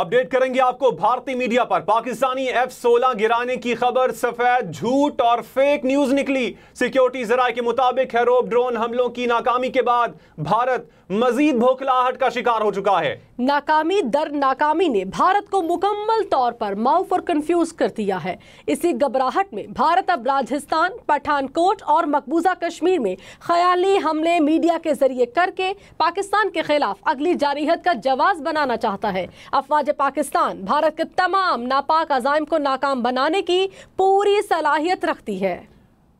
Update करेंगे आपको भारतीय मीडिया पर पाकिस्तानी F-16 गिराने की खबर सफेद झूठ और फेक न्यूज निकली। सिक्योरिटी जराये के मुताबिक हेरोब ड्रोन हमलों की नाकामी के बाद भारत मजीद बौखलाहट का शिकार हो चुका है। नाकामी दर नाकामी ने भारत को मुकम्मल तौर पर मायूस और कंफ्यूज कर दिया है। इसी घबराहट में भारत अब राजस्थान, पठानकोट और मकबूजा कश्मीर में ख्याली हमले मीडिया के जरिए करके पाकिस्तान के खिलाफ अगली जारहियत का जवाब बनाना चाहता है। अफवाज पाकिस्तान भारत के तमाम नापाक अज़ाइम को नाकाम बनाने की पूरी सलाहियत रखती है।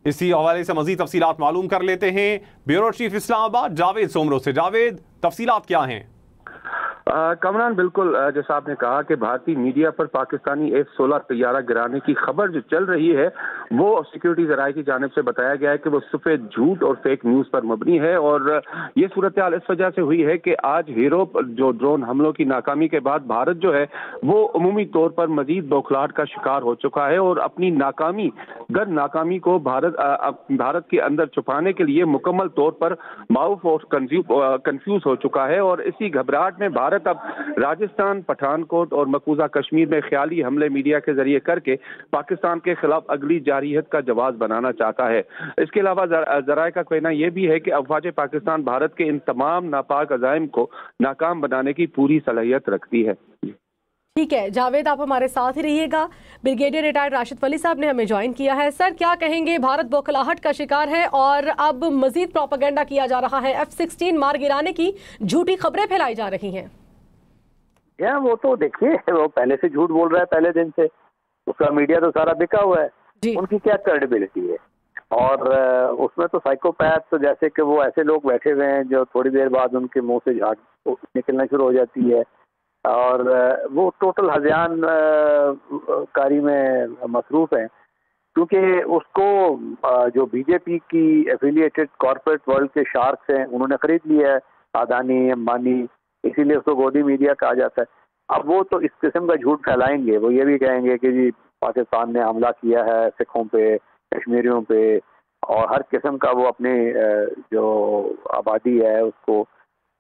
इसी हवाले से मजीद तफसीलात मालूम कर लेते हैं ब्यूरो चीफ इस्लामाबाद जावेद सोमरो से। जावेद, तफसीलात क्या हैं? कमरान, बिल्कुल जैसा आपने कहा कि भारतीय मीडिया पर पाकिस्तानी F-16 तैयारा गिराने की खबर जो चल रही है वो सिक्योरिटी जराये की जानिब से बताया गया है कि वो सफेद झूठ और फेक न्यूज पर मबनी है। और ये सूरत हाल इस वजह से हुई है कि आज हीरो जो ड्रोन हमलों की नाकामी के बाद भारत जो है वो अमूमी तौर पर मजीद बौखलाहट का शिकार हो चुका है और अपनी नाकामी को भारत के अंदर छुपाने के लिए मुकम्मल तौर पर मायूस और कंफ्यूज हो चुका है। और इसी घबराहट में भारत अब राजस्थान, पठानकोट और मकबूजा कश्मीर में ख्याली हमले मीडिया के जरिए करके पाकिस्तान के खिलाफ अगली जारहियत का जवाब बनाना चाहता है। इसके अलावा जराये का कहना यह भी है कि अफवाज पाकिस्तान भारत के इन तमाम नापाक अज़ाइम को नाकाम बनाने की पूरी सलाहियत रखती है। ठीक है जावेद, आप हमारे साथ ही रहिएगा। ब्रिगेडियर रिटायर्ड राशिद वली साहब ने हमें ज्वाइन किया है। सर, क्या कहेंगे? भारत बौखलाहट का शिकार है और अब मजीद प्रोपेगेंडा किया जा रहा है। F-16 मार गिराने की झूठी खबरें फैलाई जा रही हैं। वो तो देखिए, वो पहले से झूठ बोल रहा है, पहले दिन से उसका मीडिया तो सारा बिका हुआ है। उनकी क्या क्रेडिबिलिटी है? और उसमें तो साइकोपैथ, तो जैसे कि वो ऐसे लोग बैठे हुए हैं जो थोड़ी देर बाद उनके मुंह से झाग निकलना शुरू हो जाती है और वो टोटल हज़यान कारी में मसरूफ हैं, क्योंकि उसको जो बीजेपी की एफिलिएटेड कॉरपोरेट वर्ल्ड के शार्क्स हैं उन्होंने खरीद लिया है, अदानी, अंबानी, इसीलिए उसको गोदी मीडिया कहा जाता है। अब वो तो इस किस्म का झूठ फैलाएंगे। वो ये भी कहेंगे कि जी पाकिस्तान ने हमला किया है सिखों पे, कश्मीरियों पे, और हर किस्म का वो अपने जो आबादी है उसको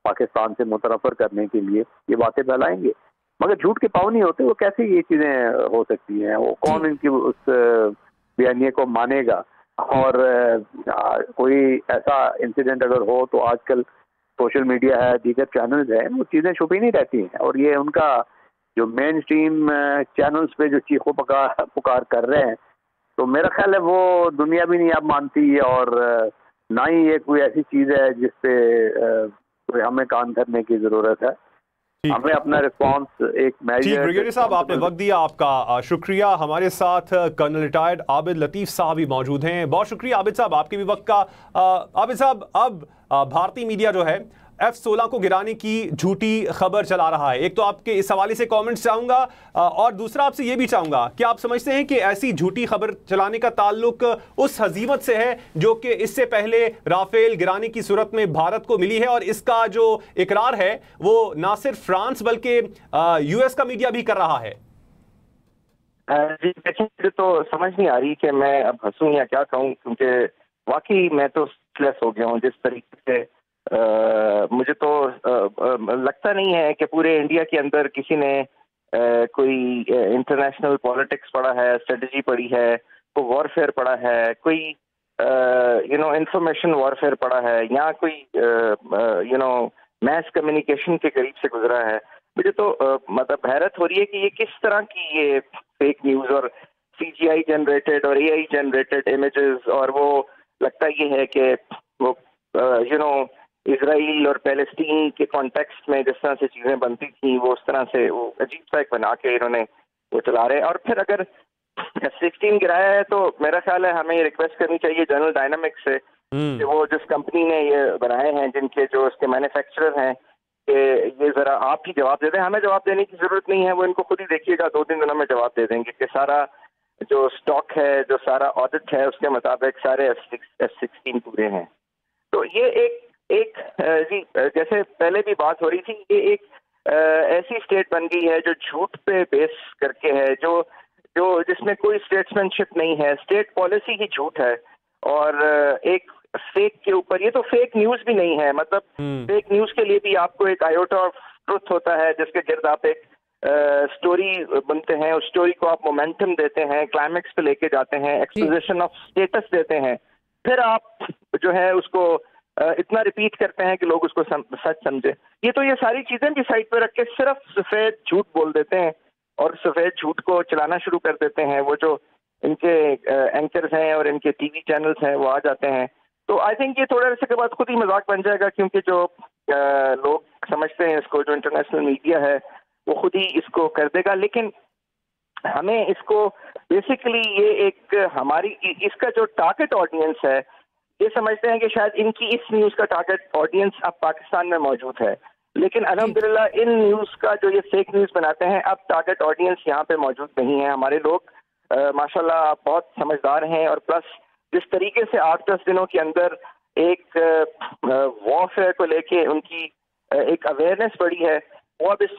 पाकिस्तान से मुतरफर करने के लिए ये बातें फैलाएंगे। मगर झूठ के पाँव नहीं होते, वो कैसे ये चीज़ें हो सकती हैं? वो कौन इनकी उस बयानिए को मानेगा? और कोई ऐसा इंसिडेंट अगर हो तो आजकल सोशल मीडिया है, दीगर चैनल्स हैं, वो चीज़ें छुपी नहीं रहती हैं। और ये उनका जो मेन स्ट्रीम चैनल्स पे जो चीखों पुकार कर रहे हैं, तो मेरा ख्याल है वो दुनिया भी नहीं अब मानती और ना ही ये कोई ऐसी चीज़ है जिसपे कोई हमें कान धरने की ज़रूरत है। हमें अपना रिस्पॉन्स एक मैसेज। ब्रिगेडियर साहब, आपने वक्त दिया, आपका शुक्रिया। हमारे साथ कर्नल रिटायर्ड आबिद लतीफ़ साहब भी मौजूद हैं। बहुत शुक्रिया आबिद साहब, आपके भी वक्त का। आबिद साहब, अब भारतीय मीडिया जो है F-16 को गिराने की झूठी खबर चला रहा है। एक तो आपके इस हवाले से कमेंट्स चाहूंगा और दूसरा आपसे ये भी चाहूंगा कि आप समझते हैं कि ऐसी झूठी खबर चलाने का ताल्लुक उस हजीमत से है जो कि इससे पहले राफेल गिराने की सूरत में भारत को मिली है, और इसका जो इकरार है वो ना सिर्फ फ्रांस बल्कि US का मीडिया भी कर रहा है? जी देखिए, मुझे तो समझ नहीं आ रही कि मैं अब हंसूं या क्या कहूं, क्योंकि वाकई मैं तो स्ट्रेस हो गया हूं। जिस तरीके से मुझे तो लगता नहीं है कि पूरे इंडिया के अंदर किसी ने कोई इंटरनेशनल पॉलिटिक्स पढ़ा है, स्ट्रेटजी पढ़ी है, कोई वॉरफेयर पढ़ा है, कोई इंफॉर्मेशन वॉरफेयर पढ़ा है, या कोई मैस कम्युनिकेशन के करीब से गुजरा है। मुझे तो मतलब हैरत हो रही है कि ये किस तरह की ये फेक न्यूज़ और CGI जनरेटेड और AI जनरेटेड इमेजेस, और वो लगता ये है कि वो इजराइल और पैलेस्टीन के कॉन्टेक्स्ट में जिस तरह से चीज़ें बनती थी वो उस तरह से वो अजीब सा एक बना के इन्होंने वो चला रहे हैं। और फिर अगर F-16 गिराया है तो मेरा ख्याल है हमें ये रिक्वेस्ट करनी चाहिए जनरल डायनामिक्स से कि वो जिस कंपनी ने ये बनाए हैं, जिनके जो उसके मैन्युफैक्चरर हैं, कि ये ज़रा आप ही जवाब दे दें। हमें जवाब देने की ज़रूरत नहीं है, वो इनको खुद ही देखिएगा 2-3 दिनों में जवाब दे देंगे कि सारा जो स्टॉक है, जो सारा ऑडिट है, उसके मुताबिक सारे F-16 पूरे हैं। तो ये एक जी जैसे पहले भी बात हो रही थी, ये एक ऐसी स्टेट बन गई है जो झूठ पे बेस करके है, जो जिसमें कोई स्टेट्समैनशिप नहीं है। स्टेट पॉलिसी ही झूठ है और एक फेक के ऊपर, ये तो फेक न्यूज़ भी नहीं है, मतलब फेक न्यूज़ के लिए भी आपको एक आयोटा ऑफ ट्रुथ होता है जिसके गिर्द आप एक स्टोरी बनते हैं, उस स्टोरी को आप मोमेंटम देते हैं, क्लाइमेक्स पे लेके जाते हैं, एक्सपोजिशन ऑफ स्टेटस देते हैं, फिर आप जो है उसको इतना रिपीट करते हैं कि लोग उसको सच समझे। ये सारी चीजें भी साइड पे रख के सिर्फ सफेद झूठ बोल देते हैं और सफेद झूठ को चलाना शुरू कर देते हैं। वो जो इनके एंकर्स हैं और इनके टीवी चैनल्स हैं वो आ जाते हैं। तो आई थिंक ये थोड़े अर्से के बाद खुद ही मजाक बन जाएगा, क्योंकि जो लोग समझते हैं इसको, जो इंटरनेशनल मीडिया है वो खुद ही इसको कर देगा। लेकिन हमें इसको बेसिकली ये एक हमारी इसका जो टारगेट ऑडियंस है, ये समझते हैं कि शायद इनकी इस न्यूज का टारगेट ऑडियंस अब पाकिस्तान में मौजूद है, लेकिन अल्हम्दुलिल्लाह इन न्यूज का जो ये फेक न्यूज बनाते हैं अब टारगेट ऑडियंस यहाँ पे मौजूद नहीं है। हमारे लोग माशाल्लाह बहुत समझदार हैं, और प्लस जिस तरीके से 8-10 दिनों के अंदर एक वॉरफेयर को लेके उनकी एक अवेयरनेस बढ़ी है, वो अब इस